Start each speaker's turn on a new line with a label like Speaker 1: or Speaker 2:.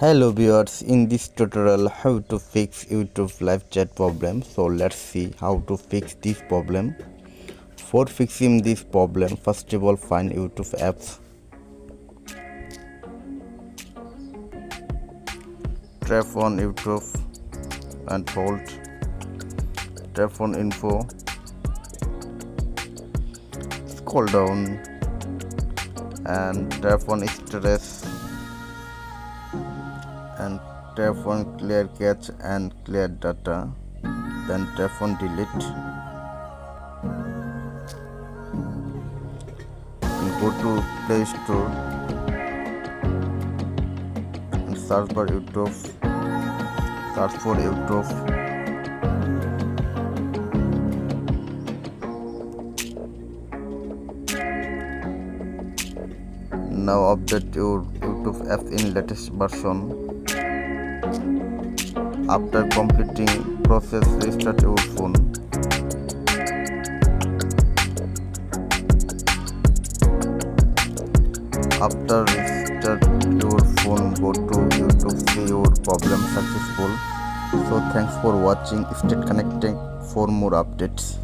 Speaker 1: Hello viewers, in this tutorial how to fix YouTube live chat problem. So let's see how to fix this problem. For fixing this problem, first of all find YouTube apps, tap on YouTube and hold, tap on info, scroll down and tap on stress and tap on clear cache and clear data, then tap on delete and go to Play Store and search for YouTube, now update your YouTube app in latest version. After completing process, restart your phone. After restart your phone, go to YouTube, see your problem successful. So thanks for watching. Stay connected for more updates.